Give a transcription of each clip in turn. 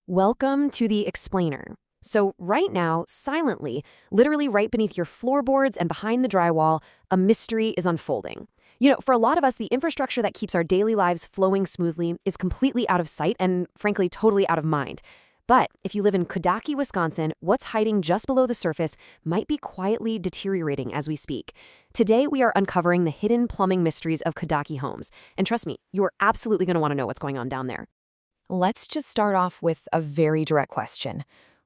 Welcome to the Explainer. So right now, silently, literally right beneath your floorboards and behind the drywall, a mystery is unfolding. For a lot of us, the infrastructure that keeps our daily lives flowing smoothly is completely out of sight and, frankly, totally out of mind. But if you live in Cudahy, Wisconsin, what's hiding just below the surface might be quietly deteriorating as we speak. Today, we are uncovering the hidden plumbing mysteries of Cudahy homes. And trust me, you are absolutely going to want to know what's going on down there. Let's just start off with a very direct question.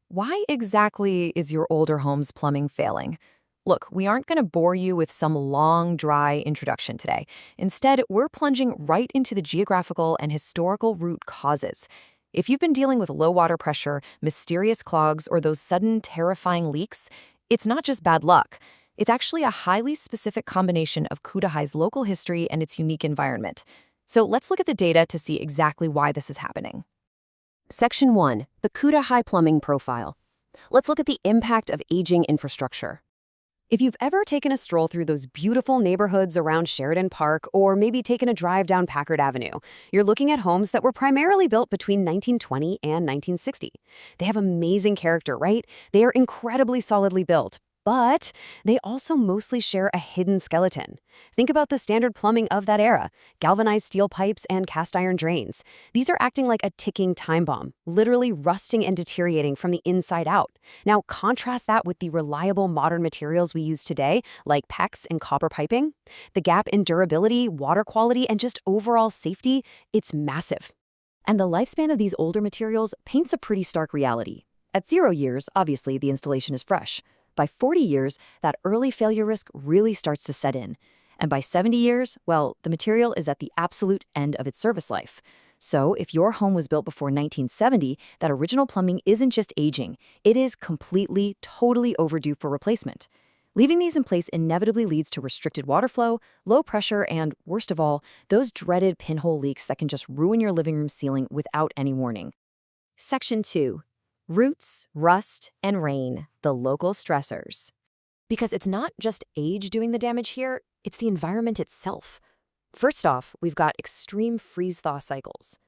Why exactly is your older home's plumbing failing? Look, we aren't going to bore you with some long, dry introduction today. Instead, we're plunging right into the geographical and historical root causes. If you've been dealing with low water pressure, mysterious clogs, or those sudden, terrifying leaks, it's not just bad luck. It's actually a highly specific combination of Cudahy's local history and its unique environment. So let's look at the data to see exactly why this is happening. Section 1. The Cudahy Plumbing Profile. Let's look at the impact of aging infrastructure. If you've ever taken a stroll through those beautiful neighborhoods around Sheridan Park or maybe taken a drive down Packard Avenue, you're looking at homes that were primarily built between 1920 and 1960. They have amazing character, right? They are incredibly solidly built. But they also mostly share a hidden skeleton. Think about the standard plumbing of that era, galvanized steel pipes and cast iron drains. These are acting like a ticking time bomb, literally rusting and deteriorating from the inside out. Now, contrast that with the reliable modern materials we use today, like PEX and copper piping. The gap in durability, water quality, and just overall safety, it's massive. And the lifespan of these older materials paints a pretty stark reality. At 0 years, obviously, the installation is fresh. By 40 years, that early failure risk really starts to set in. And by 70 years, well, the material is at the absolute end of its service life. So if your home was built before 1970, that original plumbing isn't just aging, it is completely, totally overdue for replacement. Leaving these in place inevitably leads to restricted water flow, low pressure, and, worst of all, those dreaded pinhole leaks that can just ruin your living room ceiling without any warning. Section 2. Roots, rust, and rain, the local stressors. Because it's not just age doing the damage here, it's the environment itself. First off, we've got extreme freeze-thaw cycles.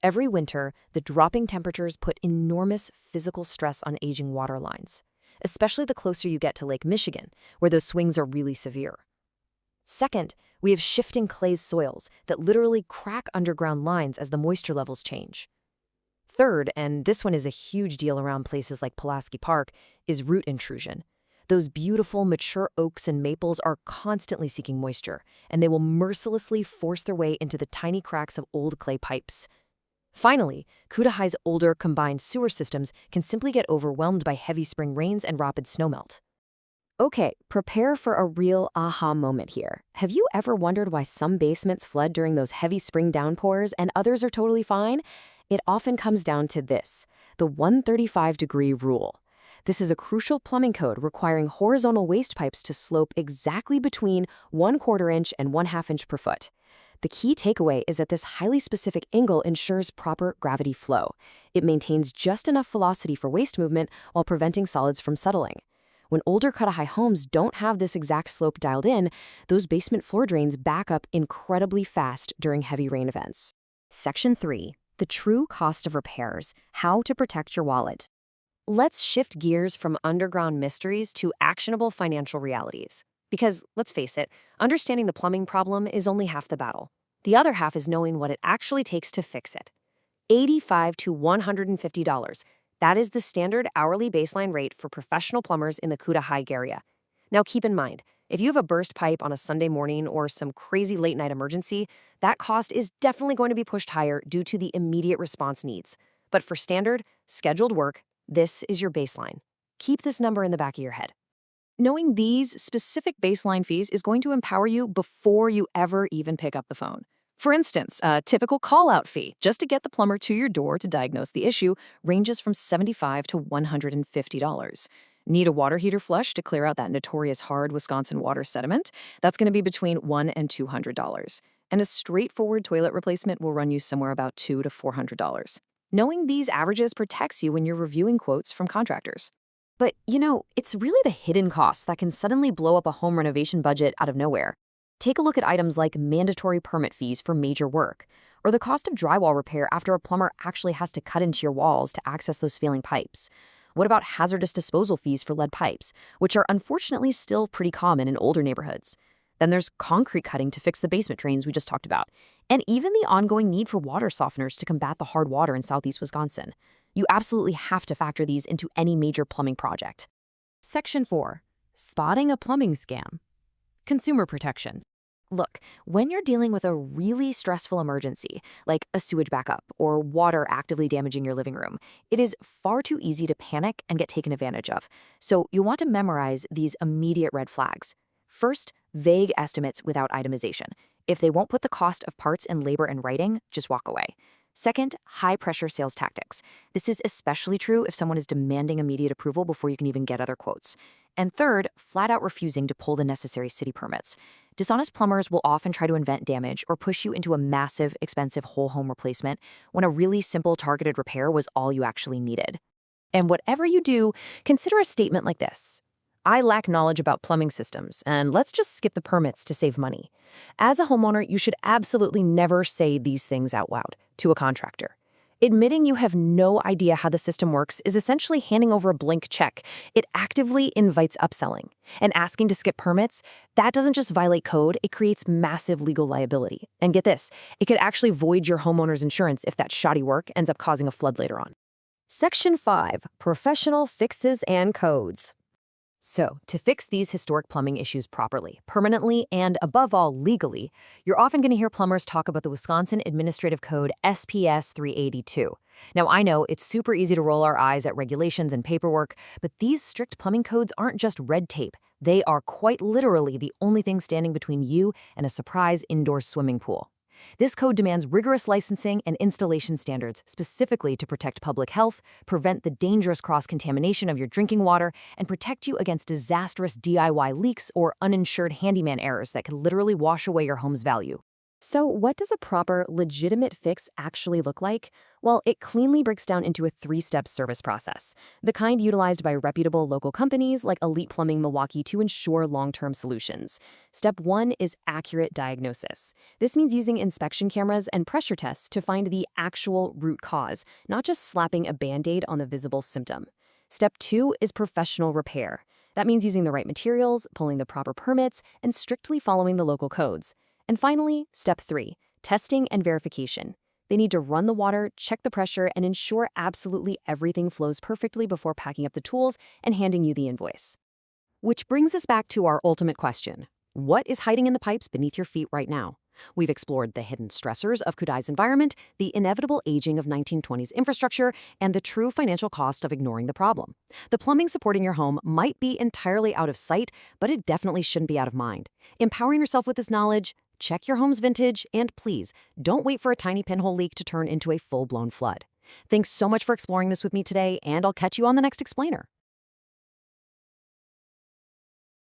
Every winter, the dropping temperatures put enormous physical stress on aging water lines, especially the closer you get to Lake Michigan, where those swings are really severe. Second, we have shifting clay soils that literally crack underground lines as the moisture levels change. Third, and this one is a huge deal around places like Pulaski Park, is root intrusion. Those beautiful, mature oaks and maples are constantly seeking moisture, and they will mercilessly force their way into the tiny cracks of old clay pipes. Finally, Cudahy's older combined sewer systems can simply get overwhelmed by heavy spring rains and rapid snowmelt. Okay, prepare for a real aha moment here. Have you ever wondered why some basements flood during those heavy spring downpours and others are totally fine? It often comes down to this, the 135-degree rule. This is a crucial plumbing code requiring horizontal waste pipes to slope exactly between 1/4 inch and 1/2 inch per foot. The key takeaway is that this highly specific angle ensures proper gravity flow. It maintains just enough velocity for waste movement while preventing solids from settling. When older Cudahy homes don't have this exact slope dialed in, those basement floor drains back up incredibly fast during heavy rain events. Section 3. The true cost of repairs, how to protect your wallet. Let's shift gears from underground mysteries to actionable financial realities. Because, let's face it, understanding the plumbing problem is only half the battle. The other half is knowing what it actually takes to fix it. $85 to $150. That is the standard hourly baseline rate for professional plumbers in the Cudahy area. Now keep in mind, if you have a burst pipe on a Sunday morning or some crazy late-night emergency, that cost is definitely going to be pushed higher due to the immediate response needs. But for standard, scheduled work, this is your baseline. Keep this number in the back of your head. Knowing these specific baseline fees is going to empower you before you ever even pick up the phone. For instance, a typical call-out fee, just to get the plumber to your door to diagnose the issue, ranges from $75 to $150. Need a water heater flush to clear out that notorious hard Wisconsin water sediment? That's going to be between $100 and $200. And a straightforward toilet replacement will run you somewhere about $200 to $400. Knowing these averages protects you when you're reviewing quotes from contractors. But, it's really the hidden costs that can suddenly blow up a home renovation budget out of nowhere. Take a look at items like mandatory permit fees for major work, or the cost of drywall repair after a plumber actually has to cut into your walls to access those failing pipes? What about hazardous disposal fees for lead pipes, which are unfortunately still pretty common in older neighborhoods? Then there's concrete cutting to fix the basement drains we just talked about, and even the ongoing need for water softeners to combat the hard water in southeast Wisconsin. You absolutely have to factor these into any major plumbing project. Section 4. Spotting a plumbing scam. Consumer protection. Look, when you're dealing with a really stressful emergency, like a sewage backup or water actively damaging your living room, it is far too easy to panic and get taken advantage of. So you'll want to memorize these immediate red flags. First, vague estimates without itemization. If they won't put the cost of parts and labor in writing, just walk away. Second, high-pressure sales tactics. This is especially true if someone is demanding immediate approval before you can even get other quotes. And third, flat-out refusing to pull the necessary city permits. Dishonest plumbers will often try to invent damage or push you into a massive, expensive whole home replacement when a really simple targeted repair was all you actually needed. And whatever you do, consider a statement like this. I lack knowledge about plumbing systems, and let's just skip the permits to save money. As a homeowner, you should absolutely never say these things out loud to a contractor. Admitting you have no idea how the system works is essentially handing over a blank check. It actively invites upselling. And asking to skip permits, that doesn't just violate code, it creates massive legal liability. And get this, it could actually void your homeowner's insurance if that shoddy work ends up causing a flood later on. Section 5. Professional fixes and codes. So, to fix these historic plumbing issues properly, permanently, and above all, legally, you're often going to hear plumbers talk about the Wisconsin Administrative Code SPS 382. Now, I know it's super easy to roll our eyes at regulations and paperwork, but these strict plumbing codes aren't just red tape. They are quite literally the only thing standing between you and a surprise indoor swimming pool. This code demands rigorous licensing and installation standards specifically to protect public health, prevent the dangerous cross-contamination of your drinking water, and protect you against disastrous DIY leaks or uninsured handyman errors that could literally wash away your home's value. So what does a proper, legitimate fix actually look like? Well, it cleanly breaks down into a 3-step service process, the kind utilized by reputable local companies like Elite Plumbing Milwaukee to ensure long-term solutions. Step 1 is accurate diagnosis. This means using inspection cameras and pressure tests to find the actual root cause, not just slapping a Band-Aid on the visible symptom. Step 2 is professional repair. That means using the right materials, pulling the proper permits, and strictly following the local codes. And finally, step 3, testing and verification. They need to run the water, check the pressure, and ensure absolutely everything flows perfectly before packing up the tools and handing you the invoice. Which brings us back to our ultimate question. What is hiding in the pipes beneath your feet right now? We've explored the hidden stressors of Cudahy's environment, the inevitable aging of 1920s infrastructure, and the true financial cost of ignoring the problem. The plumbing supporting your home might be entirely out of sight, but it definitely shouldn't be out of mind. Empowering yourself with this knowledge, check your home's vintage, and please, don't wait for a tiny pinhole leak to turn into a full-blown flood. Thanks so much for exploring this with me today, and I'll catch you on the next explainer.